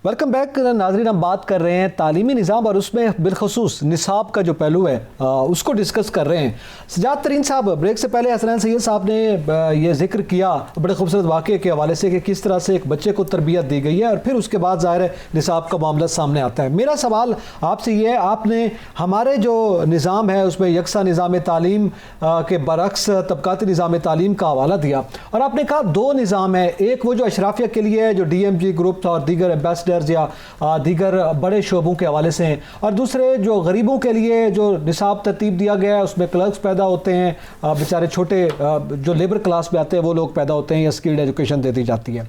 Welcome back ناظرین. ہم بات کر رہے ہیں تعلیمی نظام اور اس میں بالخصوص نصاب کا جو پہلو ہے اس کو ڈسکس کر رہے ہیں. سجاد ترین صاحب, بریک سے پہلے حسنین سید صاحب نے یہ ذکر کیا بڑے خوبصورت واقعے کے حوالے سے کہ کس طرح سے ایک بچے کو تربیت دی گئی ہے اور پھر اس کے بعد ظاہر ہے نصاب کا معاملہ سامنے آتا ہے. میرا سوال آپ سے یہ ہے, آپ نے ہمارے جو نظام ہے اس میں یکساں نظام تعلیم کے برعکس طبقاتی نظام تعلیم کا حوالہ دیا اور آپ نے کہا دو نظام ہیں, ایک وہ جو اشرافیہ کے لیے ہے جو ڈی ایم جی گروپ اور دیگر ایمبیسڈر یا دیگر بڑے شعبوں کے حوالے سے ہیں, اور دوسرے جو غریبوں کے لیے جو نصاب ترتیب دیا گیا ہے اس میں کلرکس پیدا ہوتے ہیں, بیچارے چھوٹے جو لیبر کلاس میں آتے ہیں وہ لوگ پیدا ہوتے ہیں یا اسکلڈ ایجوکیشن دے دی جاتی ہے.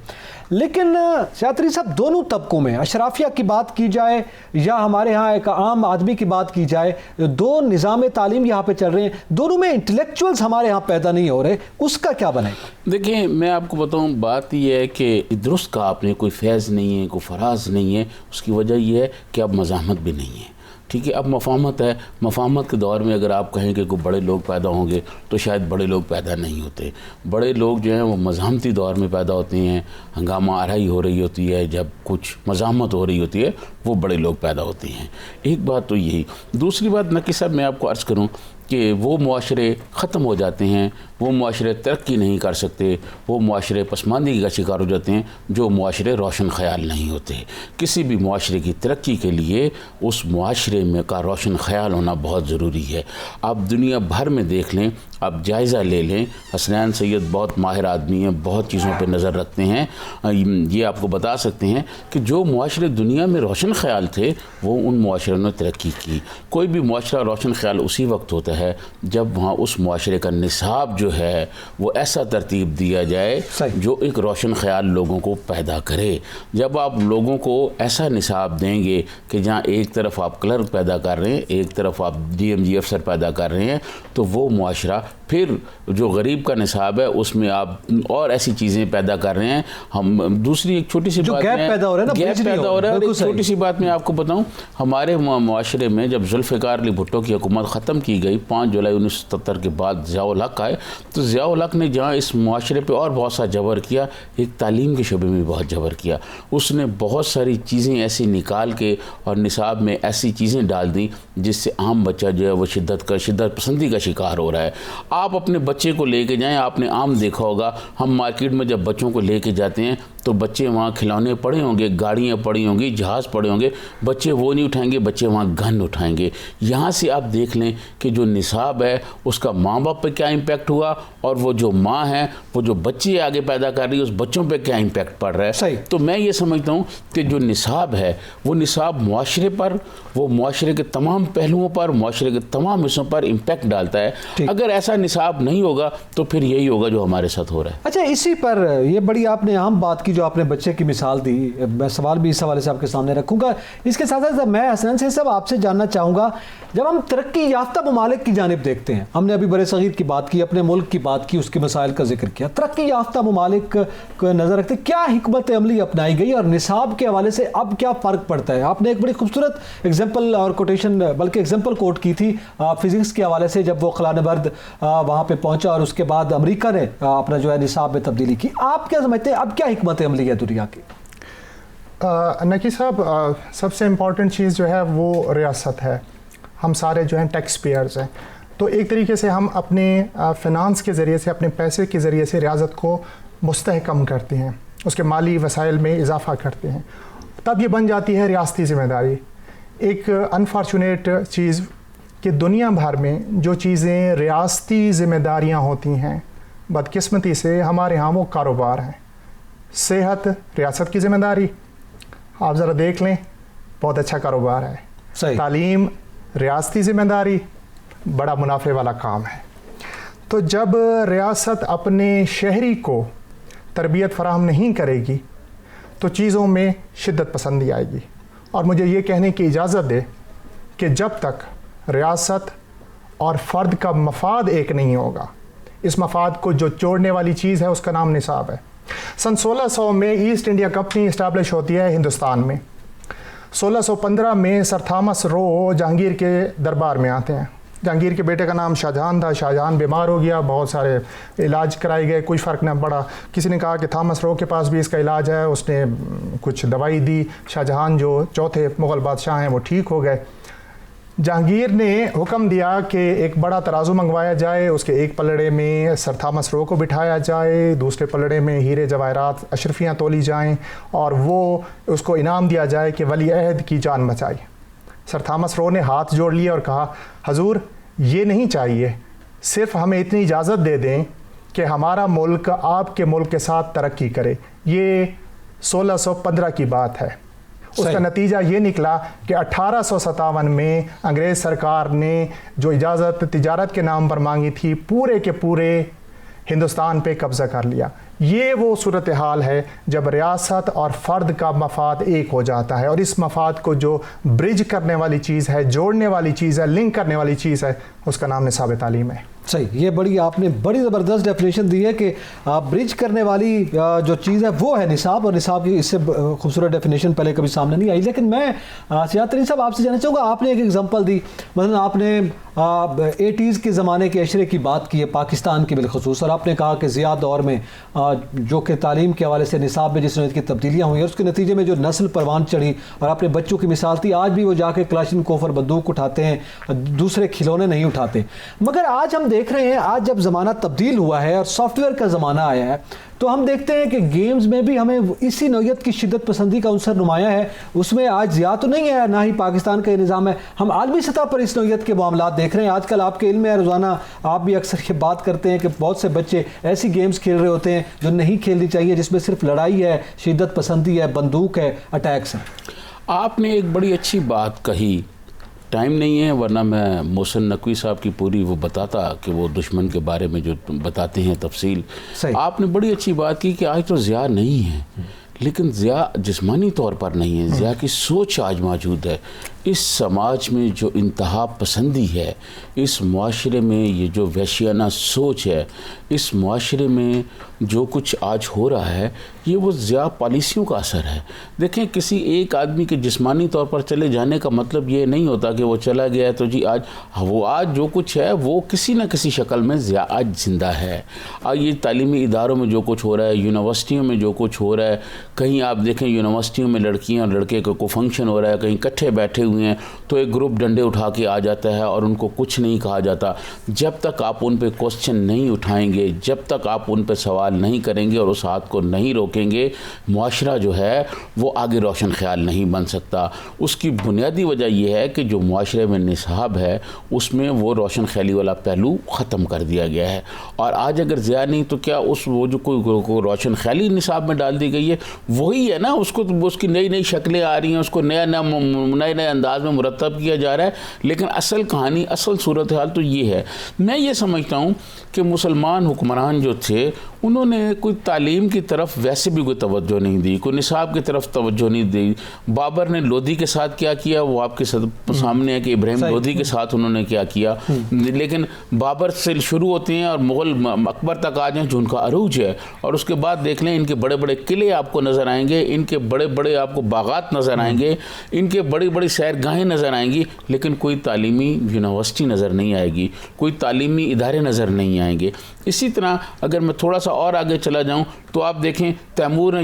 لیکن شاطری صاحب دونوں طبقوں میں اشرافیہ کی بات کی جائے یا ہمارے ہاں ایک عام آدمی کی بات کی جائے, دو نظام تعلیم یہاں پہ چل رہے ہیں, دونوں میں انٹلیکچوئلز ہمارے ہاں پیدا نہیں ہو رہے, اس کا کیا بنے؟ دیکھیں میں آپ کو بتاؤں, بات یہ ہے کہ درست کہا آپ نے, کوئی فیض نہیں ہے, کوئی فراز نہیں ہے. اس کی وجہ یہ ہے کہ اب مزاحمت بھی نہیں ہے. ٹھیک ہے, اب مفاہمت ہے. مفاہمت کے دور میں اگر آپ کہیں کہ کوئی بڑے لوگ پیدا ہوں گے تو شاید بڑے لوگ پیدا نہیں ہوتے. بڑے لوگ جو ہیں وہ مزاحمتی دور میں پیدا ہوتے ہیں, ہنگامہ آرائی ہو رہی ہوتی ہے, جب کچھ مزاحمت ہو رہی ہوتی ہے وہ بڑے لوگ پیدا ہوتے ہیں. ایک بات تو یہی. دوسری بات نقی صاحب میں آپ کو عرض کروں کہ وہ معاشرے ختم ہو جاتے ہیں, وہ معاشرے ترقی نہیں کر سکتے, وہ معاشرے پسماندگی کا شکار ہو جاتے ہیں جو معاشرے روشن خیال نہیں ہوتے. کسی بھی معاشرے کی ترقی کے لیے اس معاشرے میں کا روشن خیال ہونا بہت ضروری ہے. آپ دنیا بھر میں دیکھ لیں, آپ جائزہ لے لیں, حسنین سید بہت ماہر آدمی ہیں, بہت چیزوں پہ نظر رکھتے ہیں, یہ آپ کو بتا سکتے ہیں کہ جو معاشرے دنیا میں روشن خیال تھے وہ ان معاشروں نے ترقی کی. کوئی بھی معاشرہ روشن خیال اسی وقت ہوتا ہے جب وہاں اس معاشرے کا نصاب جو ہے وہ ایسا ترتیب دیا جائے جو ایک روشن خیال لوگوں کو پیدا کرے. جب آپ لوگوں کو ایسا نصاب دیں گے کہ جہاں ایک طرف آپ کلرک پیدا کر رہے ہیں, ایک طرف آپ ڈی ایم جی افسر پیدا کر رہے ہیں, تو وہ معاشرہ پھر جو غریب کا نصاب ہے اس میں آپ اور ایسی چیزیں پیدا کر رہے ہیں. ہم دوسری ایک چھوٹی سی بات گیپ پیدا ہو رہا ہے, ایک چھوٹی سی بات میں آپ کو بتاؤں, ہمارے معاشرے میں جب ذوالفقار علی بھٹو کی حکومت ختم کی گئی 5 جولائی 1977 کے بعد ضیاء الحق آئے, تو ضیاء الحق نے جہاں اس معاشرے پہ اور بہت سا جبر کیا, ایک تعلیم کے شعبے میں بہت جبر کیا. اس نے بہت ساری چیزیں ایسی نکال کے اور نصاب میں ایسی چیزیں ڈال دیں جس سے عام بچہ جو ہے وہ شدت پسندی کا شکار ہو رہا ہے. آپ اپنے بچے کو لے کے جائیں, آپ نے عام دیکھا ہوگا, ہم مارکیٹ میں جب بچوں کو لے کے جاتے ہیں تو بچے وہاں کھلونے پڑے ہوں گے, گاڑیاں پڑی ہوں گی, جہاز پڑے ہوں گے, بچے وہ نہیں اٹھائیں گے, بچے وہاں گن اٹھائیں گے. یہاں سے آپ دیکھ لیں کہ جو نصاب ہے اس کا ماں باپ پہ کیا امپیکٹ ہوا, اور وہ جو ماں ہے وہ جو بچے آگے پیدا کر رہی ہے اس بچوں پہ کیا امپیکٹ پڑ رہا ہے. تو میں یہ سمجھتا ہوں کہ جو نصاب ہے وہ نصاب معاشرے پر, وہ معاشرے کے تمام پہلوؤں پر, معاشرے کے تمام حصوں پر امپیکٹ ڈالتا ہے. اگر ایسا نصاب نہیں ہوگا تو پھر یہی ہوگا جو ہمارے ساتھ ہو رہا ہے. اچھا, اسی پر یہ بڑی آپ نے اہم بات کی جو آپ نے بچے کی مثال دی, میں سوال بھی اس حوالے سے آپ کے سامنے رکھوں گا. اس کے ساتھ ساتھ میں حسنین سے صاحب آپ سے جاننا چاہوں گا, جب ہم ترقی یافتہ ممالک کی جانب دیکھتے ہیں, ہم نے ابھی برے صغیر کی بات کی, اپنے ملک کی بات کی, اس کے مسائل کا ذکر کیا, ترقی یافتہ ممالک کو نظر رکھتے کیا حکمت عملی اپنائی گئی اور نصاب کے حوالے سے اب کیا فرق پڑتا ہے؟ آپ نے ایک بڑی خوبصورت ایگزامپل اور کوٹیشن بلکہ ایگزامپل کوٹ کی تھی فزکس کے حوالے سے, جب وہ خلا نورد وہاں پہ پہنچا اور اس کے بعد امریکہ نے اپنا جو ہے نصاب میں تبدیلی کی. آپ کیا سمجھتے ہیں اب کیا حکمت عملی ہے دنیا کی؟ نقی صاحب, سب سے امپورٹنٹ چیز جو ہے وہ ریاست ہے. ہم سارے جو ہیں ٹیکس پیئرز ہیں, تو ایک طریقے سے ہم اپنے فنانس کے ذریعے سے, اپنے پیسے کے ذریعے سے ریاست کو مستحکم کرتے ہیں, اس کے مالی وسائل میں اضافہ کرتے ہیں. تب یہ بن جاتی ہے ریاستی ذمہ داری. ایک انفارچونیٹ چیز کہ دنیا بھر میں جو چیزیں ریاستی ذمہ داریاں ہوتی ہیں, بدقسمتی سے ہمارے ہاں وہ کاروبار ہیں. صحت ریاست کی ذمہ داری, آپ ذرا دیکھ لیں, بہت اچھا کاروبار ہے. تعلیم ریاستی ذمہ داری, بڑا منافع والا کام ہے. تو جب ریاست اپنے شہری کو تربیت فراہم نہیں کرے گی تو چیزوں میں شدت پسندی آئے گی. اور مجھے یہ کہنے کی اجازت دے کہ جب تک ریاست اور فرد کا مفاد ایک نہیں ہوگا, اس مفاد کو جو جوڑنے والی چیز ہے اس کا نام نصاب ہے. سن 1600 میں ایسٹ انڈیا کمپنی اسٹیبلش ہوتی ہے ہندوستان میں. 1615 میں سر تھامس رو جہانگیر کے دربار میں آتے ہیں. جہانگیر کے بیٹے کا نام شاہجہان تھا، شاہجہان بیمار ہو گیا، بہت سارے علاج کرائے گئے، کوئی فرق نہ پڑا. کسی نے کہا کہ تھامس رو کے پاس بھی اس کا علاج ہے، اس نے کچھ دوائی دی، شاہجہان جو چوتھے مغل بادشاہ ہیں وہ ٹھیک ہو گئے. جہانگیر نے حکم دیا کہ ایک بڑا ترازو منگوایا جائے، اس کے ایک پلڑے میں سر تھامس رو کو بٹھایا جائے، دوسرے پلڑے میں ہیرے جواہرات اشرفیاں تولی جائیں، اور وہ اس کو انعام دیا جائے کہ ولی عہد کی جان بچائی. سر تھامس رو نے ہاتھ جوڑ لیے اور کہا حضور یہ نہیں چاہیے، صرف ہمیں اتنی اجازت دے دیں کہ ہمارا ملک آپ کے ملک کے ساتھ ترقی کرے. یہ 1615 کی بات ہے. اس کا نتیجہ یہ نکلا کہ 1857 میں انگریز سرکار نے جو اجازت تجارت کے نام پر مانگی تھی پورے کے پورے ہندوستان پہ قبضہ کر لیا. یہ وہ صورتحال ہے جب ریاست اور فرد کا مفاد ایک ہو جاتا ہے، اور اس مفاد کو جو برج کرنے والی چیز ہے، جوڑنے والی چیز ہے، لنک کرنے والی چیز ہے، اس کا نام نصاب تعلیم ہے. صحیح، یہ بڑی آپ نے بڑی زبردست ڈیفینیشن دی ہے کہ برج کرنے والی جو چیز ہے وہ ہے نصاب، اور نصاب کی اس سے خوبصورت ڈیفینیشن پہلے کبھی سامنے نہیں آئی. لیکن میں سیاحت ترین صاحب آپ سے جاننا چاہوں گا، آپ نے ایک ایگزامپل دی، مثلا آپ نے 80s کے زمانے کے اشرے کی بات کی ہے پاکستان کی بالخصوص، اور آپ نے کہا کہ ضیاء دور میں جو کہ تعلیم کے حوالے سے نصاب میں جس طرح کی تبدیلیاں ہوئی، اور اس کے نتیجے میں جو نسل پروان چڑھی، اور اپنے بچوں کی مثال تھی، آج بھی وہ جا کے کلاشنکوف اور بندوق اٹھاتے ہیں، دوسرے کھلونے نہیں اٹھاتے. مگر آج ہم دیکھ رہے ہیں، آج جب زمانہ تبدیل ہوا ہے اور سافٹ ویئر کا زمانہ آیا ہے، تو ہم دیکھتے ہیں کہ گیمز میں بھی ہمیں اسی نوعیت کی شدت پسندی کا عنصر نمایاں ہے. اس میں آج ضیاء تو نہیں ہے، نہ ہی پاکستان کا یہ نظام ہے. ہم عالمی سطح پر اس نوعیت کے معاملات دیکھ رہے ہیں. آج کل آپ کے علم میں روزانہ آپ بھی اکثر یہ بات کرتے ہیں کہ بہت سے بچے ایسی گیمز کھیل رہے ہوتے ہیں جو نہیں کھیلنی چاہیے، جس میں صرف لڑائی ہے، شدت پسندی ہے، بندوق ہے، اٹیکس ہیں. آپ نے ایک بڑی اچھی بات کہی، ٹائم نہیں ہے ورنہ میں محسن نقوی صاحب کی پوری وہ بتاتا کہ وہ دشمن کے بارے میں جو بتاتے ہیں تفصیل. آپ نے بڑی اچھی بات کی کہ آج تو ضیاء نہیں ہے، لیکن ضیاء جسمانی طور پر نہیں ہے، ضیاء کی سوچ آج موجود ہے. اس سماج میں جو انتہا پسندی ہے، اس معاشرے میں یہ جو وحشیانہ سوچ ہے، اس معاشرے میں جو کچھ آج ہو رہا ہے، یہ وہ ضیاء پالیسیوں کا اثر ہے. دیکھیں، کسی ایک آدمی کے جسمانی طور پر چلے جانے کا مطلب یہ نہیں ہوتا کہ وہ چلا گیا تو جی آج جو کچھ ہے وہ کسی نہ کسی شکل میں ضیاء آج زندہ ہے. آج یہ تعلیمی اداروں میں جو کچھ ہو رہا ہے، یونیورسٹیوں میں جو کچھ ہو رہا ہے، کہیں آپ دیکھیں یونیورسٹیوں میں لڑکیاں اور لڑکے کا کوئی فنکشن ہو رہا ہے، کہیں کٹھے بیٹھے ہوئے ہیں تو ایک گروپ ڈنڈے اٹھا کے آ جاتا ہے اور ان کو کچھ نہیں کہا جاتا. جب تک آپ ان پہ کوسچن نہیں اٹھائیں گے، جب تک آپ ان پہ سوال نہیں کریں گے اور اس ہاتھ کو نہیں روکیں گے، معاشرہ جو ہے وہ آگے روشن خیال نہیں بن سکتا. اس کی بنیادی وجہ یہ ہے کہ جو معاشرے میں نصاب ہے اس میں وہ روشن خیالی والا پہلو ختم کر دیا گیا ہے. اور آج اگر ضیاء نہیں تو کیا وہ جو کوئی روشن خیالی نصاب میں ڈال دی گئی ہے وہی ہے نا، اس کی نئی نئی شکلیں آ رہی ہیں، اس کو نئے انداز میں مرتب کیا جا رہا ہے. لیکن اصل کہانی، اصل صورتحال تو یہ ہے. میں یہ سمجھتا ہوں کہ مسلمان حکمران جو تھے انہوں نے کوئی تعلیم کی طرف ویسے بھی کوئی توجہ نہیں دی، کوئی نصاب کی طرف توجہ نہیں دی. بابر نے لودھی کے ساتھ کیا کیا وہ آپ کے سامنے ہے کہ ابراہیم لودھی کے ساتھ انہوں نے کیا کیا. لیکن بابر سے شروع ہوتے ہیں اور مغل اکبر تک آ جائیں جو ان کا عروج ہے، اور اس کے بعد دیکھ لیں ان کے بڑے بڑے قلعے آپ کو نظر آئیں گے، ان کے بڑے بڑے آپ کو باغات نظر آئیں گے، ان کے بڑی بڑی سیرگاہیں نظر آئیں گی، لیکن کوئی تعلیمی یونیورسٹی نظر نہیں آئے گی، کوئی تعلیمی ادارے نظر نہیں آئیں گے. اسی طرح اگر میں تھوڑا سا اور آگے چلا جاؤں تو آپ دیکھیں تیمور نے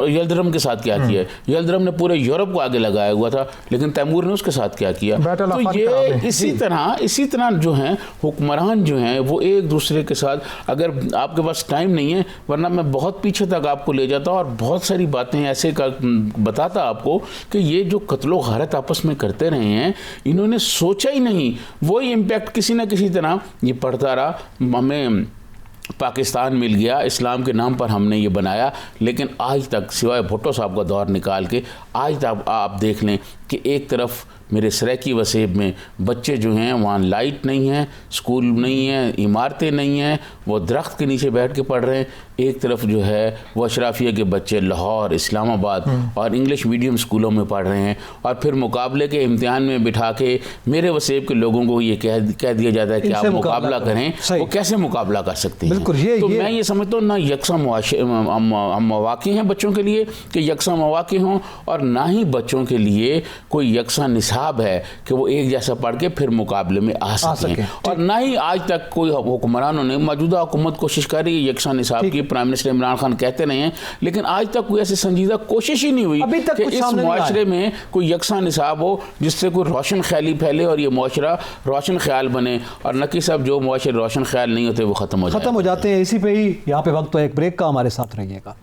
یلدرم کے ساتھ کیا کیا ہے. یلدرم نے پورے یورپ کو آگے لگایا ہوا تھا، لیکن تیمور نے اس کے ساتھ کیا کیا. تو یہ اسی طرح جو ہیں حکمران جو ہیں وہ ایک دوسرے کے ساتھ، اگر آپ کے پاس ٹائم نہیں ہے ورنہ میں بہت پیچھے تک آپ کو لے جاتا اور بہت ساری باتیں ایسے بتاتا آپ کو کہ یہ جو قتل و غارت آپس میں کرتے رہے ہیں انہوں نے سوچا ہی نہیں. وہی امپیکٹ کسی نہ کسی طرح یہ پڑتا رہا. ہمیں پاکستان مل گیا، اسلام کے نام پر ہم نے یہ بنایا، لیکن آج تک سوائے بھٹو صاحب کا دور نکال کے آج تک آپ دیکھ لیں کہ ایک طرف میرے سریکی وسیب میں بچے جو ہیں وہاں لائٹ نہیں ہے، اسکول نہیں ہے، عمارتیں نہیں ہیں، وہ درخت کے نیچے بیٹھ کے پڑھ رہے ہیں. ایک طرف جو ہے وہ اشرافیہ کے بچے لاہور، اسلام آباد اور انگلش میڈیم اسکولوں میں پڑھ رہے ہیں، اور پھر مقابلے کے امتحان میں بٹھا کے میرے وسیب کے لوگوں کو یہ کہہ دیا جاتا ہے کہ آپ مقابلہ کریں. وہ کیسے مقابلہ کر سکتے ہیں؟ تو میں یہ سمجھتا ہوں نہ یکساں مواقع ہیں بچوں کے لیے کہ یکساں مواقع ہوں، اور نہ ہی بچوں کے لیے کوئی یکساں نصاب निसाब है कि वो एक जैसा पढ़ के फिर मुकाबले में आ सकें। और ना ही आज तक कोई हुक्मरानों ने, मौजूदा हुकूमत कोशिश कर रही है यकसा निसाब की, प्राइम मिनिस्टर इमरान खान कहते नहीं हैं, लेकिन आज तक कोई ऐसी संजीदा कोशिश ही नहीं हुई कि इस मुआशरे में कोई यकसा निसाब हो जिससे कोई रोशन ख्याली फैले और ये मुआशरा रोशन ख्याल बने। और नकी साहब, जो मुआशरे रोशन ख्याल नहीं होते वो ख़त्म हो जाते हैं। इसी पे ही यहाँ पे वक्त तो एक ब्रेक का, हमारे साथ रहिएगा।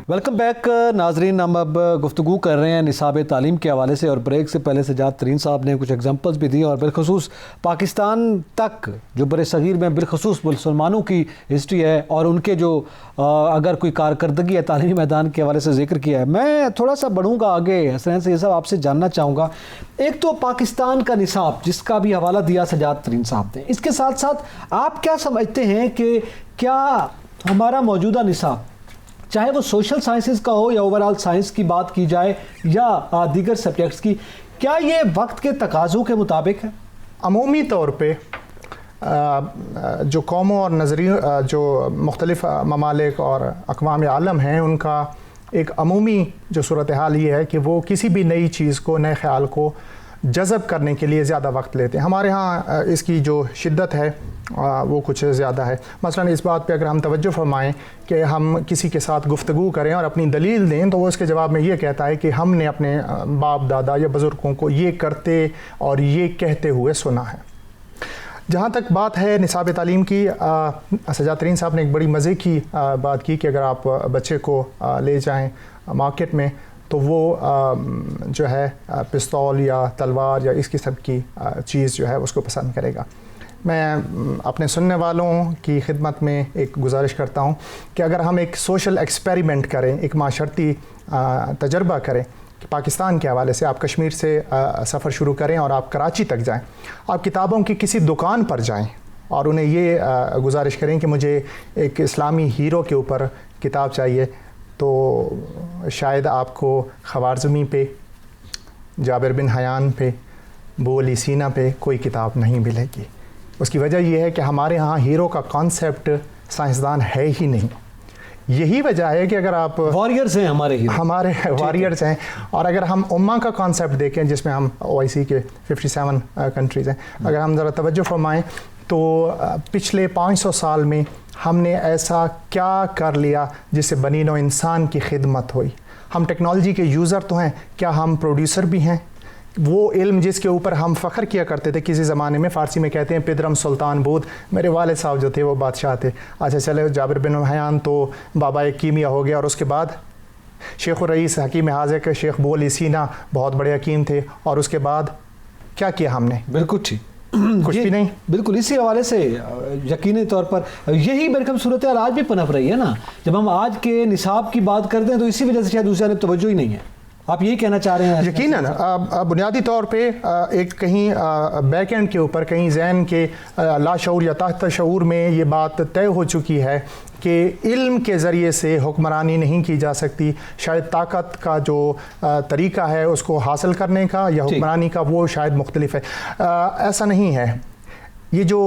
वेलकम बैक नाजरीन, हम अब गुफ्तगू कर रहे हैं निसाब तालीम के हवाले से, और ब्रेक से पहले सजाद तरीन साहब ने कुछ एग्जांपल्स भी दी, और बिलखसूस पाकिस्तान तक जो बड़े सगीर में बिलखसूस मुसलमानों की हिस्ट्री है और उनके जो अगर कोई कारकर्दगी है तालीमी मैदान के हवाले से जिक्र किया है। मैं थोड़ा सा बढ़ूँगा आगे, हसनैन सैयद साहब आपसे जानना चाहूँगा, एक तो पाकिस्तान का निसाब जिसका भी हवाला दिया सजाद तरीन साहब ने, इसके साथ साथ आप क्या समझते हैं कि क्या हमारा मौजूदा निसाब, चाहे वो सोशल साइंसेस का हो या ओवरऑल साइंस की बात की जाए या दीगर सब्जेक्ट्स की, क्या ये वक्त के तकाज़ों के मुताबिक है? अमूमी तौर पे जो कौमों और नज़रियों, जो मुख्तलिफ़ ममालिक और अक़वाम आलम हैं, उनका एक अमूमी जो सूरत हाल ये है कि वो किसी भी नई चीज़ को, नए ख़्याल को जज़ब करने के लिए ज़्यादा वक्त लेते हैं। हमारे यहाँ इसकी जो शिद्दत है वो कुछ ज़्यादा है। मसलन इस बात पे अगर हम तवज्जो फरमाएं कि हम किसी के साथ गुफ्तगू करें और अपनी दलील दें, तो वो उसके जवाब में ये कहता है कि हमने अपने बाप दादा या बुज़ुर्गों को ये करते और ये कहते हुए सुना है। जहाँ तक बात है निसाब तालीम की, सजाद तरीन साहब ने एक बड़ी मज़े की बात की कि अगर आप बच्चे को ले जाएँ मार्केट में तो वो जो है पिस्तौल या तलवार या इस किस्म की चीज़ जो है उसको पसंद करेगा। मैं अपने सुनने वालों की खिदमत में एक गुजारिश करता हूँ कि अगर हम एक सोशल एक्सपेरिमेंट करें, एक माशरती तजर्बा करें कि पाकिस्तान के हवाले से, आप कश्मीर से सफ़र शुरू करें और आप कराची तक जाएं, आप किताबों की किसी दुकान पर जाएं और उन्हें ये गुजारिश करें कि मुझे एक इस्लामी हीरो के ऊपर किताब चाहिए, तो शायद आपको ख़वारज़मी पे, जाबिर बिन हयान पे, अबू अली सीना पे कोई किताब नहीं मिलेगी। उसकी वजह यह है कि हमारे यहाँ हीरो का कॉन्सेप्ट साइंसदान है ही नहीं। यही वजह है कि अगर आप वॉरियर्स हैं, हमारे वॉरियर्स हैं, और अगर हम उम्मा का कॉन्सेप्ट देखें जिसमें हम OIC के 57 कंट्रीज़ हैं, अगर हम ज़रा तवज्जो फरमाएँ तो पिछले 500 साल में हमने ऐसा क्या कर लिया जिससे बनी नौ इंसान की खिदमत हुई। हम टेक्नोलॉजी के यूज़र तो हैं, क्या हम प्रोड्यूसर भी हैं? वो इल्म जिसके ऊपर हम फ़ख्र किया करते थे किसी ज़माने में, फ़ारसी में कहते हैं पिदरम सुल्तान बूद, मेरे वालिद साहब जो थे वो बादशाह थे। अच्छा चले, जाबिर बिन हयान तो बाबा कीमिया हो गया, और उसके बाद शेख रईस हकीम हाज़िक शेख अबू अली सीना बहुत बड़े हकीम थे, और उसके बाद क्या किया हमने? बिल्कुल ठीक, कुछ भी नहीं। बिल्कुल इसी हवाले से यकीनी तौर पर यही मेरे ख्याल सूरत हाल आज भी पनप रही है ना। जब हम आज के निसाब की बात करते हैं तो इसी वजह से शायद दूसरे ने तवज्जो ही नहीं है। आप यही कहना चाह रहे हैं? यकीनन बुनियादी तौर पे एक कहीं बैक एंड के ऊपर, कहीं ज़हन के लाशऊर या तहत शऊर में ये बात तय हो चुकी है कि इल्म के ज़रिए से हुक्मरानी नहीं की जा सकती। शायद ताकत का जो तरीक़ा है उसको हासिल करने का या हुक्मरानी का वो शायद मुख्तलिफ है। ऐसा नहीं है। ये जो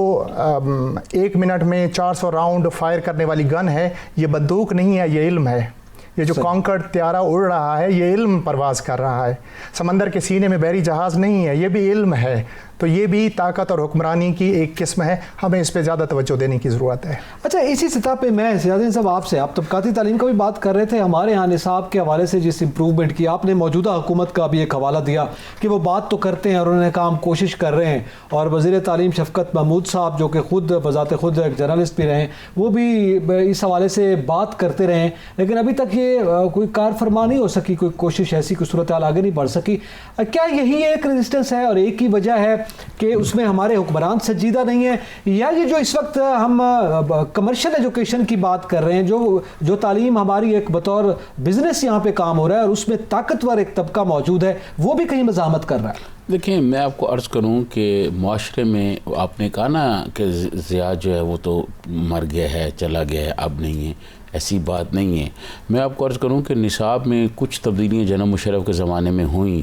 1 मिनट में 400 राउंड फायर करने वाली गन है, ये बंदूक नहीं है, ये इल्म है। ये जो कॉन्कर्ड त्यारा उड़ रहा है, ये इल्म परवाज़ कर रहा है। समंदर के सीने में बहरी जहाज़ नहीं है, ये भी इल्म है। तो ये भी ताकत और हुक्मरानी की एक किस्म है, हमें इस पे ज़्यादा तवज्जो देने की ज़रूरत है। अच्छा, इसी सतह पे मैं सियादीन साहब आपसे, आप तबकाती तालीम का भी बात कर रहे थे, हमारे यहाँ निसाब के हवाले से जिस इम्प्रूवमेंट की आपने मौजूदा हुकूमत का भी एक हवाला दिया कि वो बात तो करते हैं और उन्होंने कहा हम कोशिश कर रहे हैं, और वज़ीर तालीम शफ़कत महमूद साहब जो कि खुद बज़ाते खुद एक जर्नलिस्ट भी रहे, वो भी इस हवाले से बात करते रहे, लेकिन अभी तक ये कोई कार फरमा नहीं हो सकी, कोई कोशिश ऐसी, कोई सूरत हाल आगे नहीं बढ़ सकी। क्या यही एक रेजिस्टेंस है और एक ही वजह है कि उसमें हमारे हुक्मरान संजीदा नहीं है, या ये जो इस वक्त हम कमर्शियल एजुकेशन की बात कर रहे हैं, जो तालीम हमारी एक बतौर बिजनेस यहाँ पे काम हो रहा है और उसमें ताकतवर एक तबका मौजूद है, वो भी कहीं मज़ाहमत कर रहा है? देखिए, मैं आपको अर्ज़ करूं कि माशरे में आपने कहा ना कि ज़िया जो है वो तो मर गया है, चला गया है, अब नहीं है, ایسی بات نہیں ہے. میں آپ کو عرض کروں کہ نصاب میں کچھ تبدیلیاں جناب مشرف کے زمانے میں ہوئیں.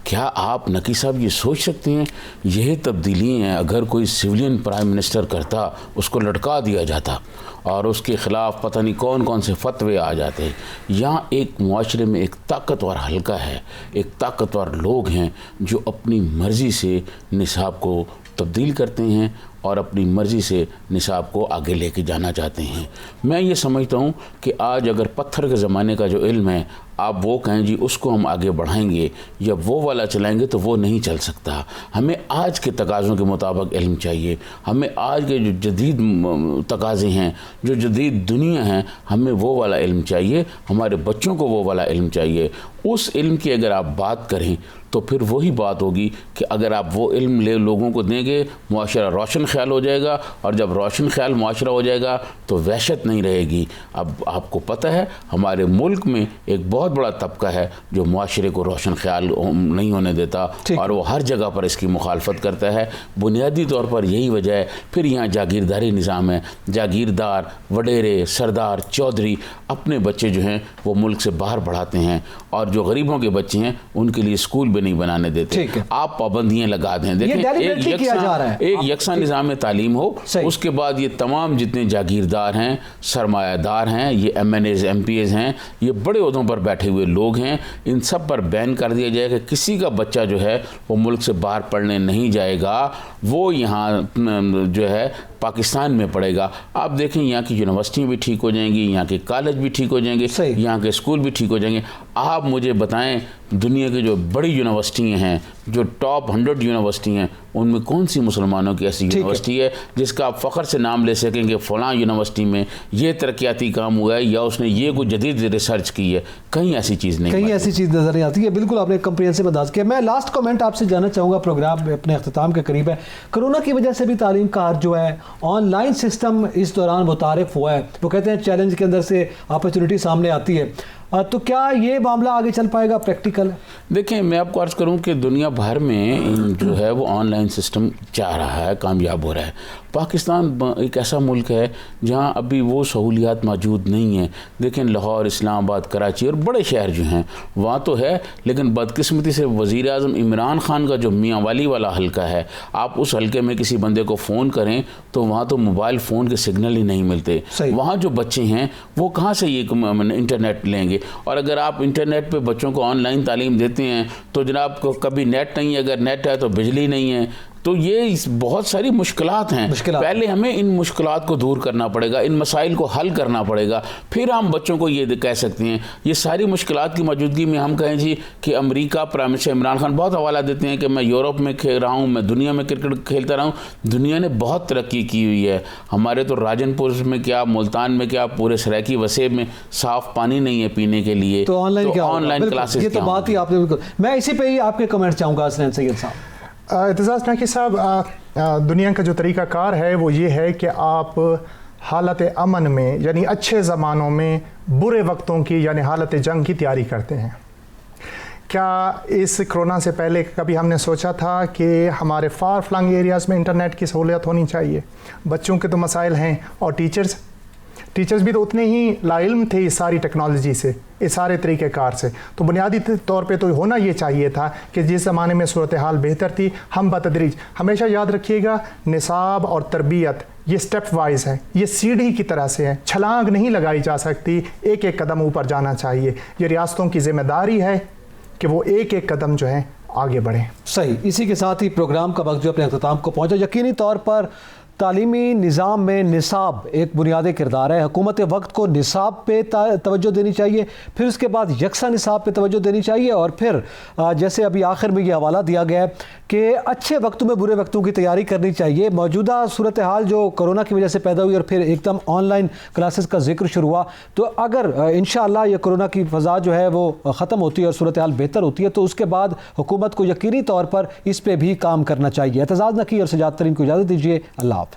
کیا آپ نقی صاحب یہ سوچ سکتے ہیں یہی تبدیلیاں اگر کوئی سویلین پرائم منسٹر کرتا اس کو لٹکا دیا جاتا اور اس کے خلاف پتہ نہیں کون کون سے فتوے آ جاتے. یہاں ایک معاشرے میں ایک طاقتور حلقہ ہے, ایک طاقتور لوگ ہیں جو اپنی مرضی سے نصاب کو تبدیل کرتے ہیں اور اپنی مرضی سے نصاب کو آگے لے کے جانا چاہتے ہیں. میں یہ سمجھتا ہوں کہ آج اگر پتھر کے زمانے کا جو علم ہے آپ وہ کہیں جی اس کو ہم آگے بڑھائیں گے یا وہ والا چلائیں گے تو وہ نہیں چل سکتا. ہمیں آج کے تقاضوں کے مطابق علم چاہیے, ہمیں آج کے جو جدید تقاضے ہیں, جو جدید دنیا ہے, ہمیں وہ والا علم چاہیے, ہمارے بچوں کو وہ والا علم چاہیے. اس علم کی اگر آپ بات کریں تو پھر وہی بات ہوگی کہ اگر آپ وہ علم لوگوں کو دیں گے معاشرہ روشن خیال ہو جائے گا, اور جب روشن خیال معاشرہ ہو جائے گا تو وحشت نہیں رہے گی. اب آپ کو پتہ ہے ہمارے ملک میں ایک بہت بڑا طبقہ ہے جو معاشرے کو روشن خیال نہیں ہونے دیتا اور وہ ہر جگہ پر اس کی مخالفت کرتا ہے. بنیادی طور پر یہی وجہ ہے. پھر یہاں جاگیرداری نظام ہے, جاگیردار, وڈیرے, سردار, چودھری اپنے بچے جو ہیں وہ ملک سے باہر پڑھاتے ہیں, اور جو غریبوں کے بچے ہیں ان کے لیے اسکول بھی نہیں بنانے دیتے. آپ پابندیاں لگا دیں. دیکھیں ایک یکساں نظام تعلیم ہو, اس کے بعد یہ تمام جتنے جاگیردار ہیں, سرمایہ دار ہیں, یہ M N As, M P As ہیں, یہ بڑے عہدوں پر بیٹھے ہوئے لوگ ہیں, ان سب پر بین کر دیا جائے کہ کسی کا بچہ جو ہے وہ ملک سے باہر پڑھنے نہیں جائے گا, وہ یہاں جو ہے پاکستان میں پڑھے گا. آپ دیکھیں یہاں کی یونیورسٹیاں بھی ٹھیک ہو جائیں گی, یہاں کے کالج بھی ٹھیک ہو جائیں گے, یہاں کے اسکول بھی ٹھیک ہو جائیں گے. آپ مجھے بتائیں دنیا کی جو بڑی یونیورسٹیاں ہیں, جو ٹاپ 100 یونیورسٹی ہیں, ان میں کون سی مسلمانوں کی ایسی یونیورسٹی ہے جس کا آپ فخر سے نام لے سکیں کہ فلاں یونیورسٹی میں یہ ترقیاتی کام ہوا ہے یا اس نے یہ کوئی جدید ریسرچ کی ہے؟ کہیں ایسی چیز نہیں, کہیں ایسی چیز نظر نہیں آتی ہے. بالکل آپ نے کمپریہنسو انداز کیا. میں لاسٹ کمنٹ آپ سے جاننا چاہوں گا, پروگرام اپنے اختتام کے قریب ہے. کرونا کی وجہ سے بھی تعلیم کا جو ہے آن لائن سسٹم اس دوران متعارف ہوا ہے. وہ کہتے ہیں چیلنج کے اندر سے اپرچونٹی سامنے آتی ہے, تو کیا یہ معاملہ آگے چل پائے گا پریکٹیکل؟ دیکھیں میں آپ کو عرض کروں کہ دنیا بھر میں جو ہے وہ آن لائن سسٹم چاہ رہا ہے, کامیاب ہو رہا ہے. پاکستان ایک ایسا ملک ہے جہاں ابھی وہ سہولیات موجود نہیں ہیں. دیکھیں لاہور, اسلام آباد, کراچی اور بڑے شہر جو ہیں وہاں تو ہے, لیکن بدقسمتی سے وزیر اعظم عمران خان کا جو میاں والی والا حلقہ ہے, آپ اس حلقے میں کسی بندے کو فون کریں تو وہاں تو موبائل فون کے سگنل ہی نہیں ملتے. وہاں جو بچے ہیں وہ کہاں سے یہ انٹرنیٹ لیں گے؟ اور اگر آپ انٹرنیٹ پہ بچوں کو آن لائن تعلیم دیتے ہیں تو جناب کو کبھی نیٹ نہیں ہے, اگر نیٹ ہے تو بجلی نہیں ہے, تو یہ بہت ساری مشکلات ہیں. پہلے ہمیں ان مشکلات کو دور کرنا پڑے گا, ان مسائل کو حل کرنا پڑے گا, پھر ہم بچوں کو یہ کہہ سکتے ہیں. یہ ساری مشکلات کی موجودگی میں ہم کہیں جی کہ امریکہ پرائم منسٹر عمران خان بہت حوالہ دیتے ہیں کہ میں یورپ میں کھیل رہا ہوں, میں دنیا میں کرکٹ کھیلتا رہا ہوں. دنیا نے بہت ترقی کی ہوئی ہے. ہمارے تو راجن پور میں کیا, ملتان میں کیا, پورے سرائکی وسیع میں صاف پانی نہیں ہے پینے کے لیے, تو آن لائن کلاسز. یہ تو بات ہی آپ نے بالکل. میں اسی پہ ہی آپ کے کمنٹ چاہوں گا حسنین سید صاحب. اعتزاز نقی صاحب, دنیا کا جو طریقہ کار ہے وہ یہ ہے کہ آپ حالت امن میں یعنی اچھے زمانوں میں برے وقتوں کی یعنی حالت جنگ کی تیاری کرتے ہیں. کیا اس کرونا سے پہلے کبھی ہم نے سوچا تھا کہ ہمارے فار فلنگ ایریاز میں انٹرنیٹ کی سہولیت ہونی چاہیے؟ بچوں کے تو مسائل ہیں, اور ٹیچرز بھی تو اتنے ہی لا علم تھے اس ساری ٹیکنالوجی سے, اس سارے طریقہ کار سے. تو بنیادی طور پہ تو ہونا یہ چاہیے تھا کہ جس زمانے میں صورتحال بہتر تھی ہم بتدریج, ہمیشہ یاد رکھیے گا نصاب اور تربیت یہ سٹیپ وائز ہے, یہ سیڑھی کی طرح سے ہے, چھلانگ نہیں لگائی جا سکتی, ایک ایک قدم اوپر جانا چاہیے. یہ ریاستوں کی ذمہ داری ہے کہ وہ ایک ایک قدم جو ہے آگے بڑھیں. صحیح. اسی کے ساتھ ہی پروگرام کا وقت جو اپنے اختتام کو پہنچا. یقینی طور پر تعلیمی نظام میں نصاب ایک بنیادی کردار ہے. حکومت وقت کو نصاب پہ توجہ دینی چاہیے, پھر اس کے بعد یکساں نصاب پہ توجہ دینی چاہیے, اور پھر جیسے ابھی آخر میں یہ حوالہ دیا گیا ہے کہ اچھے وقتوں میں برے وقتوں کی تیاری کرنی چاہیے. موجودہ صورتحال جو کرونا کی وجہ سے پیدا ہوئی اور پھر ایک دم آن لائن کلاسز کا ذکر شروع ہوا, تو اگر انشاءاللہ یہ کرونا کی فضا جو ہے وہ ختم ہوتی ہے اور صورتحال بہتر ہوتی ہے تو اس کے بعد حکومت کو یقینی طور پر اس پہ بھی کام کرنا چاہیے. اعتزاز نقی اور سجاد ترین کو اجازت دیجیے. اللہ حافظ.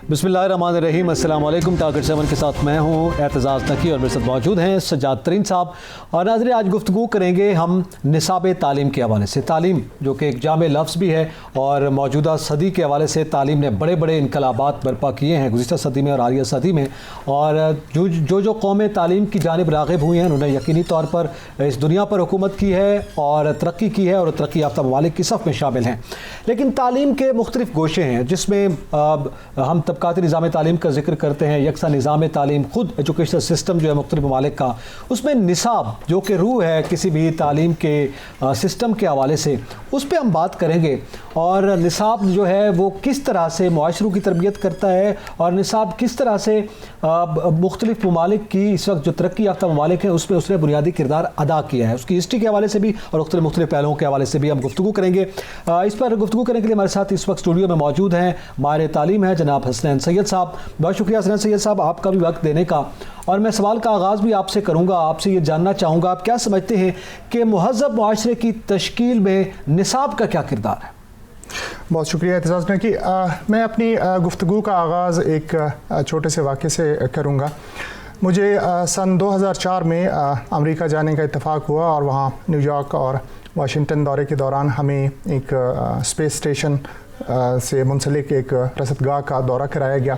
बिस्मिल्लाहिर्रहमानिर्रहीम, अस्सलाम वालेकुम। टारगेट 7 के साथ मैं हूँ एतजाज़ नकी और मेरे साथ मौजूद हैं सज्जाद तरीन साहब। और नाज़रीन, आज गुफ्तगू करेंगे हम निसाब तालीम के हवाले से। तालीम जो कि एक जामे लफ्ज़ भी है और मौजूदा सदी के हवाले से तालीम ने बड़े बड़े इनकलाबात बर्पा किए हैं गुज़िश्ता सदी में और हालिया सदी में। और जो कौमें तालीम की जानिब राग़िब हुई हैं उन्होंने यकीनी तौर पर इस दुनिया पर हुकूमत की है और तरक्की की है और तरक्की याफ्ता ममालिक की सफ़ में शामिल हैं। लेकिन तालीम के मुख्तलिफ़ गोशे हैं जिसमें हम तबकाती निज़ाम तालीम का जिक्र करते हैं, यकसा निज़ाम तालीम, ख़ुद एजुकेशनल सिस्टम जो है मुख्तलिफ़ ममालिक का, उसमें निसाब जो कि रूह है किसी भी तालीम के सिस्टम के हवाले से, उस पर हम बात करेंगे। और निसाब जो है वो किस तरह से मुआशरों की तरबियत करता है और निसाब किस तरह से मुख्तलिफ़ ममालिक की इस वक्त जो तरक्की याफ्ता ममालिक हैं उसमें उसने बुनियादी किरदार अदा किया है, उसकी हिस्ट्री के हवाले से भी और मुख्तलिफ़ पहलुओं के हवाले से भी हम गुफ्तगू करेंगे। इस पर गुफ्तगू करने के लिए हमारे साथ इस वक्त स्टूडियो में मौजूद हैं माहिर तालीम है जनाब हसनैन सैयद साहब। बहुत शुक्रिया हसनैन सैयद साहब आपका भी वक्त देने का। और मैं सवाल का आगाज़ भी आपसे करूँगा, आपसे ये जानना चाहूँगा आप क्या समझते हैं कि मुहज़्ज़ब मुआशरे की तश्कील में निसाब का क्या किरदार है? बहुत शुक्रिया एतजाज़ ने कि मैं अपनी गुफ्तगू का आगाज़ एक छोटे से वाक़े से करूँगा। मुझे सन 2004 में अमेरिका जाने का इत्तेफाक हुआ और वहाँ न्यूयॉर्क और वाशिंगटन दौरे के दौरान हमें एक स्पेस स्टेशन से मुंसलिक एक रसदगाह का दौरा कराया गया।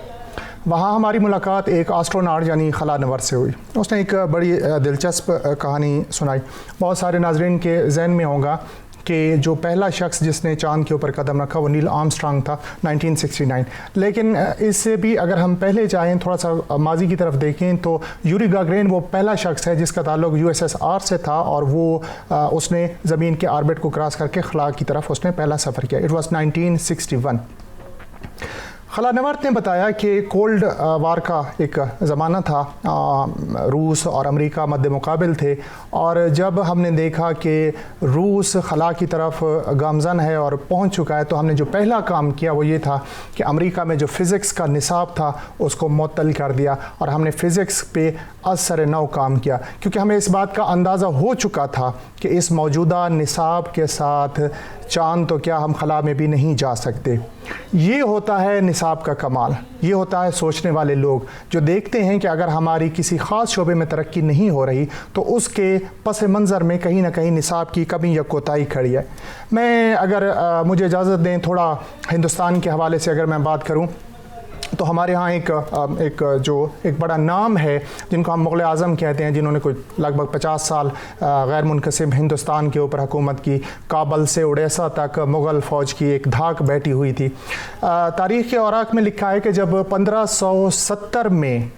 वहाँ हमारी मुलाकात एक एस्ट्रोनॉट यानी खलानवर से हुई। उसने एक बड़ी दिलचस्प कहानी सुनाई। बहुत सारे नाज़रीन के जहन में होगा कि जो पहला शख्स जिसने चाँद के ऊपर कदम रखा वो नील आर्मस्ट्रांग था 1969। लेकिन इससे भी अगर हम पहले जाएं, थोड़ा सा माजी की तरफ देखें, तो यूरी गागरिन वो पहला शख्स है जिसका ताल्लुक USSR से था और वो उसने ज़मीन के ऑर्बिट को क्रॉस करके खला की तरफ उसने पहला सफ़र किया। It was 1961। खलानवर्त ने बताया कि कोल्ड वार का एक ज़माना था, रूस और अमेरिका मद्दे मुकाबिल थे, और जब हमने देखा कि रूस खला की तरफ गामज़न है और पहुंच चुका है, तो हमने जो पहला काम किया वो ये था कि अमेरिका में जो फ़िज़िक्स का निसाब था उसको मुअत्तल कर दिया और हमने फ़िज़िक्स पे असर नौ काम किया, क्योंकि हमें इस बात का अंदाज़ा हो चुका था कि इस मौजूदा निसाब के साथ चाँद तो क्या हम खला में भी नहीं जा सकते। ये होता है निसाब का कमाल, ये होता है सोचने वाले लोग जो देखते हैं कि अगर हमारी किसी ख़ास शोबे में तरक्की नहीं हो रही तो उसके पस मंज़र में कहीं ना कहीं निसाब की कमी या कोताही खड़ी है। मैं अगर मुझे इजाज़त दें थोड़ा हिंदुस्तान के हवाले से अगर मैं बात करूं, तो हमारे यहाँ एक बड़ा नाम है जिनको हम मुग़ल आज़म कहते हैं, जिन्होंने कोई लगभग 50 साल गैर मुनक़सिम हिंदुस्तान के ऊपर हुकूमत की। काबल से उड़ीसा तक मुग़ल फ़ौज की एक धाक बैठी हुई थी। तारीख़ के औराक में लिखा है कि जब 1570 में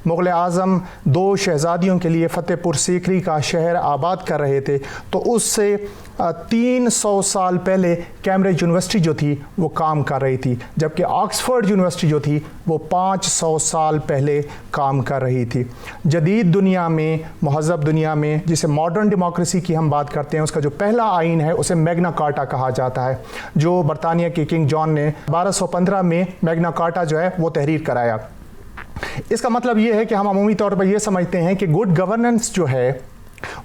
मुग़ल आज़म 2 शहज़ादियों के लिए फ़तेहपुर सीकरी का शहर आबाद कर रहे थे, तो उससे 300 साल पहले कैम्ब्रिज यूनिवर्सिटी जो थी वो काम कर रही थी, जबकि ऑक्सफोर्ड यूनिवर्सिटी जो थी वो 500 साल पहले काम कर रही थी। जदीद दुनिया में, महज़ब दुनिया में, जिसे मॉडर्न डेमोक्रेसी की हम बात करते हैं, उसका जो पहला आइन है उसे मैग्ना कार्टा कहा जाता है, जो बरतानिया के किंग जॉन ने 1215 में मैग्ना कार्टा जो है वो तहरीर कराया। इसका मतलब ये है कि हम अमूमी तौर पर ये समझते हैं कि गुड गवर्नेंस जो है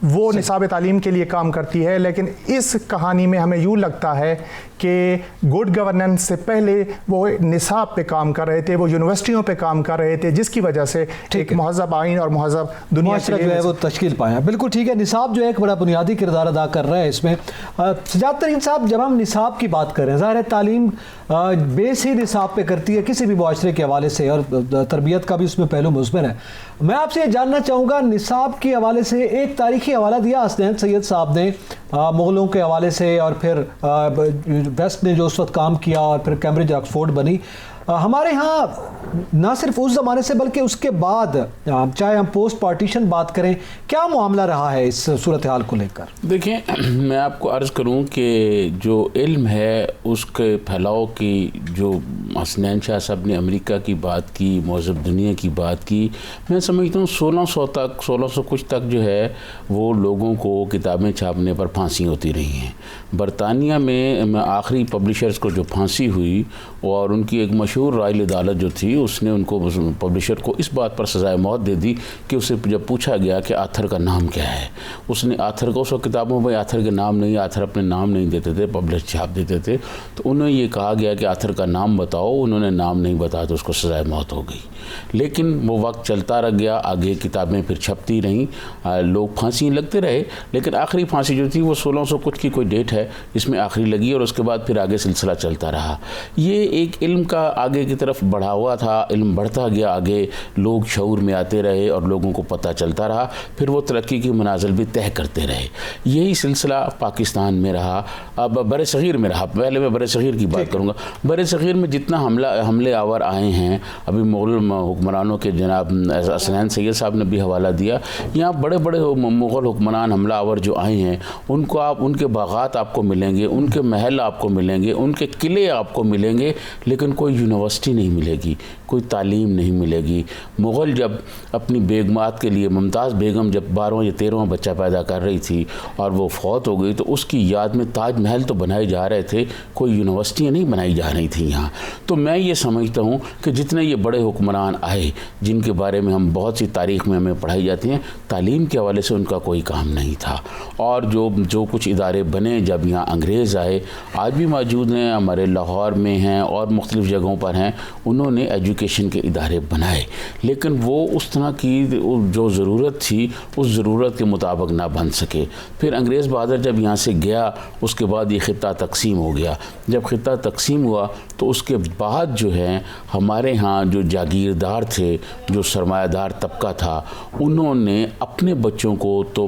वो निसाब तालीम के लिए काम करती है, लेकिन इस कहानी में हमें यूँ लगता है कि गुड गवर्नेंस से पहले वो निसाब पे काम कर रहे थे, वो यूनिवर्सिटियों पे काम कर रहे थे, जिसकी वजह से एक महज़ब आइन और महज़ब दुनिया जो है वो तश्कील पाया। बिल्कुल ठीक है, निसाब जो है एक बड़ा बुनियादी किरदार अदा कर रहा है इसमें। सज्जाद तरीन साहब, जब हम निसाब की बात कर रहे हैं, ज़ाहिर है तालीम बेस ही निसाब पे करती है किसी भी मुआशरे के हवाले से, और तरबियत का भी उसमें पहलू मुस्बिर है। मैं आपसे ये जानना चाहूँगा, निसाब के हवाले से एक तारीख़ी हवाला दिया हसनैन सैयद साहब ने मुग़लों के हवाले से, और फिर वेस्ट ने जो उस वक्त काम किया और फिर कैम्ब्रिज ऑक्सफोर्ड बनी। हमारे यहाँ ना सिर्फ उस ज़माने से बल्कि उसके बाद, चाहे हम पोस्ट पार्टीशन बात करें, क्या मामला रहा है इस सूरत हाल को लेकर? देखिए, मैं आपको अर्ज़ करूं कि जो इल्म है उसके फैलाव की, जो हसनैन शाह साहब ने अमेरिका की बात की, महज़ब दुनिया की बात की, मैं समझता हूँ 1600 कुछ तक जो है वो लोगों को किताबें छापने पर फांसी होती रही हैं। बरतानिया में आखिरी पब्लिशर्स को जो फांसी हुई, और उनकी एक मशहूर राइल अदालत जो थी उसने उनको, पब्लिशर को, इस बात पर सज़ाए मौत दे दी कि उसे जब पूछा गया कि आथर का नाम क्या है, उसने आथर को, उस किताबों में आथर के नाम नहीं, आथर अपने नाम नहीं देते थे, पब्लिश छाप देते थे, तो उन्हें ये कहा गया कि आथर का नाम बताओ, बताओ, उन्होंने नाम नहीं बताया तो उसको सज़ाए मौत हो गई। लेकिन वो वक्त चलता रह गया, आगे किताबें फिर छपती रहीं, लोग फांसी लगते रहे, लेकिन आखिरी फांसी जो थी वो 1600 कुछ की कोई डेट है इसमें आखिरी लगी, और उसके बाद फिर आगे सिलसिला चलता रहा। ये एक इल्म का आगे की तरफ बढ़ा हुआ था, इल्म बढ़ता गया आगे, लोग शऊर में आते रहे और लोगों को पता चलता रहा, फिर वो तरक्की की मनाजिल भी तय करते रहे। यही सिलसिला पाकिस्तान में रहा, अब बर सग़ीर में रहा। पहले मैं बर सग़ीर की बात करूँगा। बर सग़ीर में जितना हमले आवर आए हैं, अभी मुग़ल हुक्मरानों के जनाब हसनैन सैयद साहब ने भी हवाला दिया, यहाँ बड़े बड़े मुग़ल हुक्मरान हमला आवर जो आए हैं उनको आप, उनके बागात आपको मिलेंगे, उनके महल आपको मिलेंगे, उनके किले आपको मिलेंगे, लेकिन कोई यूनिवर्सिटी नहीं मिलेगी, कोई तालीम नहीं मिलेगी। मुग़ल जब अपनी बेगमात के लिए, मुमताज़ बेगम जब 12वां या 13वां बच्चा पैदा कर रही थी और वो फौत हो गई, तो उसकी याद में ताज महल तो बनाए जा रहे थे, कोई यूनिवर्सिटियाँ नहीं बनाई जा रही थी यहाँ। तो मैं ये समझता हूँ कि जितने ये बड़े हुक्मरान आए जिनके बारे में हम बहुत सी तारीख़ में हमें पढ़ाई जाती हैं, तालीम के हवाले से उनका कोई काम नहीं था। और जो कुछ इदारे बने जब यहाँ अंग्रेज़ आए, आज भी मौजूद हैं, हमारे लाहौर में हैं और मुख्तलिफ़ जगहों पर हैं, उन्होंने एजुकेशन के इदारे बनाए, लेकिन वो उस तरह की जो ज़रूरत थी उस ज़रूरत के मुताबिक ना बन सके। फिर अंग्रेज़ बहादुर जब यहाँ से गया, उसके बाद ये ख़ित्ता तकसीम हो गया। जब ख़ित्ता तकसीम हुआ तो उसके बाद जो है हमारे यहाँ जो जागीरदार थे, जो सरमायादार तबका था, उन्होंने अपने बच्चों को तो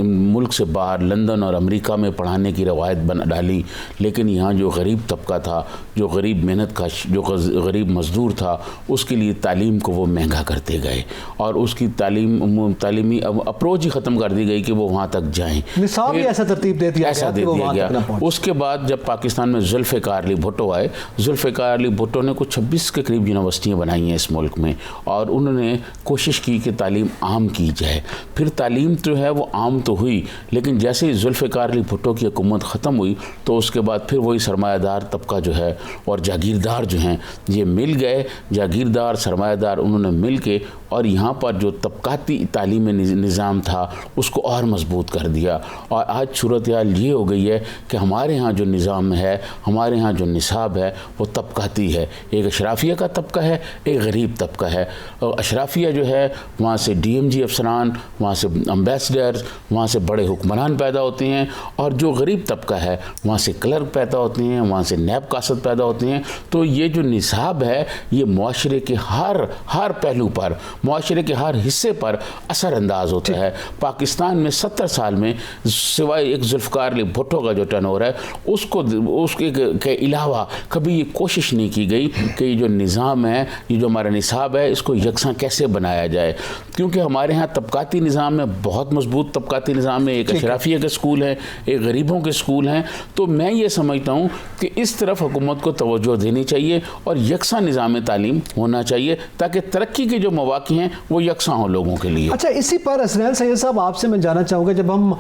मुल्क से बाहर लंदन और अमेरिका में पढ़ाने की रवायत बना डाली, लेकिन यहाँ जो गरीब तबका था, जो गरीब मेहनत का, जो गरीब मज़दूर था, उसके लिए तालीम को वो महंगा करते गए और उसकी तालीमी अप्रोच ही ख़त्म कर दी गई कि वो वहाँ तक जाएँ। निसाब ही ऐसा तरतीब दे दिया गया। उसके बाद जब पाकिस्तान में जुल्फ़िकार अली भुट्टो आए, जुल्फ़िकार अली भुट्टो ने कुछ 26 के करीब यूनिवर्सिटियाँ बनाई हैं इस मुल्क में, और उन्होंने कोशिश की कि तालीम आम की जाए। फिर तालीम जो है वो आम तो हुई, लेकिन जैसे ही जुल्फ़िकार अली भुट्टो की हुकूमत ख़त्म हुई तो उसके बाद फिर वही सरमायादार तबका जो है और जागीरदार जो हैं ये मिल गए, जागीरदार सरमायादार उन्होंने मिल के और यहाँ पर जो तबकाती तालीमी निज़ाम था उसको और मजबूत कर दिया। और आज सूरत हाल ये हो गई है कि हमारे यहाँ जो निज़ाम है, हमारे यहाँ जो निसाब है वो तबकाती है। एक अशराफिया का तबका है, एक गरीब तबका है। और अशराफिया जो है वहाँ से DMG अफसरान, वहाँ से एम्बेसडर्स, वहाँ से बड़े हुक्मरान पैदा होते हैं, और जो गरीब तबका है वहाँ से क्लर्क पैदा होते हैं, वहाँ से नैब कासद पैदा होते हैं। तो ये जो निसाब है ये मुआशरे के हर पहलू पर, मुआशरे के हर हिस्से पर असर अंदाज होता है। पाकिस्तान में 70 साल में सिवाय एक जुल्फ़िकार अली भुट्टो का जो टर्नओवर है उसके के अलावा कभी ये कोशिश नहीं की गई कि ये जो निज़ाम है, ये जो हमारा निसाब है, इसको यकसां कैसे बनाया जाए। क्योंकि हमारे यहाँ तबकाती निज़ाम में बहुत मजबूत तबकाती निज़ाम है, एक अशराफिया के स्कूल हैं, एक गरीबों के स्कूल हैं। तो मैं ये समझता हूँ कि इस तरफ हुकूमत को तवज्जो देनी चाहिए और यकसां निज़ाम तालीम होना चाहिए ताकि तरक्की के जो मौक़े हैं वो यकसां हों लोगों के लिए। अच्छा, इसी पर हसनैन सैयद साहब आपसे मैं जानना चाहूँगा, जब हम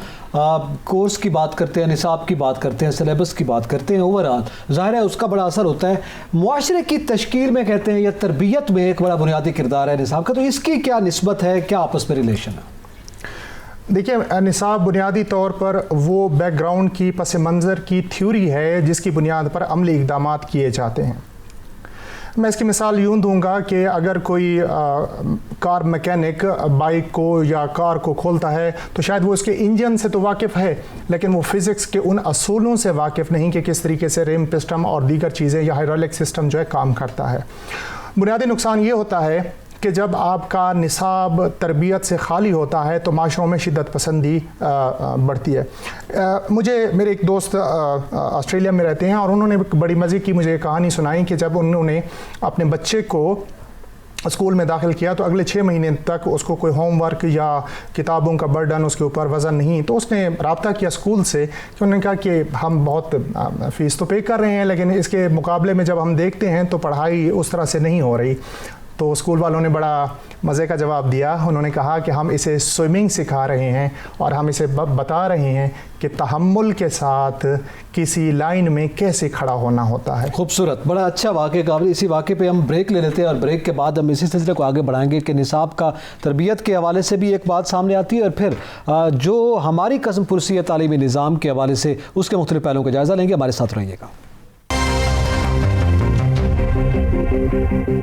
कोर्स की बात करते हैं, निसाब की बात करते हैं, सिलेबस की बात करते हैं, ओवरऑल ज़ाहिर है उसका बड़ा असर होता है। मुआशरे की तश्कील में कहते हैं या तरबियत में एक बड़ा बुनियादी किरदार है निसाब का, तो इसकी क्या निस्बत है, क्या आपस में रिलेशन है? देखिए, निसाब बुनियादी तौर पर वो बैकग्राउंड की पस मंज़र की थ्योरी है जिसकी बुनियाद पर अमली इक़दामात किए जाते हैं। मैं इसकी मिसाल यूँ दूंगा कि अगर कोई कार मैकेनिक बाइक को या कार को खोलता है तो शायद वो इसके इंजन से तो वाकिफ़ है, लेकिन वो फ़िज़िक्स के उन असूलों से वाकिफ़ नहीं कि किस तरीके से रिम सिस्टम और दीगर चीज़ें या हाइड्रोलिक सिस्टम जो है काम करता है। बुनियादी नुकसान ये होता है कि जब आपका निसाब तरबियत से खाली होता है तो माशरों में शिद्दत पसंदी बढ़ती है। मुझे मेरे एक दोस्त ऑस्ट्रेलिया में रहते हैं और उन्होंने बड़ी मज़े की मुझे कहानी सुनाई कि जब उन्होंने अपने बच्चे को स्कूल में दाखिल किया तो अगले 6 महीने तक उसको कोई होमवर्क या किताबों का बर्डन उसके ऊपर वज़न नहीं। तो उसने रब्ता किया स्कूल से कि उन्होंने कहा कि हम बहुत फ़ीस तो पे कर रहे हैं, लेकिन इसके मुकाबले में जब हम देखते हैं तो पढ़ाई उस तरह से नहीं हो रही। तो स्कूल वालों ने बड़ा मज़े का जवाब दिया। उन्होंने कहा कि हम इसे स्विमिंग सिखा रहे हैं और हम इसे बता रहे हैं कि तहम्मुल के साथ किसी लाइन में कैसे खड़ा होना होता है। खूबसूरत, बड़ा अच्छा वाक़े का। इसी वाक़े पे हम ब्रेक ले लेते हैं और ब्रेक के बाद हम इसी सिलसिले को आगे बढ़ाएंगे कि निसाब का तरबियत के हवाले से भी एक बात सामने आती है और फिर जो हमारी कसम पुरसी है तालीमी निज़ाम के हवाले से उसके मुख्तलिफ पहलुओं का जायज़ा लेंगे। हमारे साथ रहिएगा।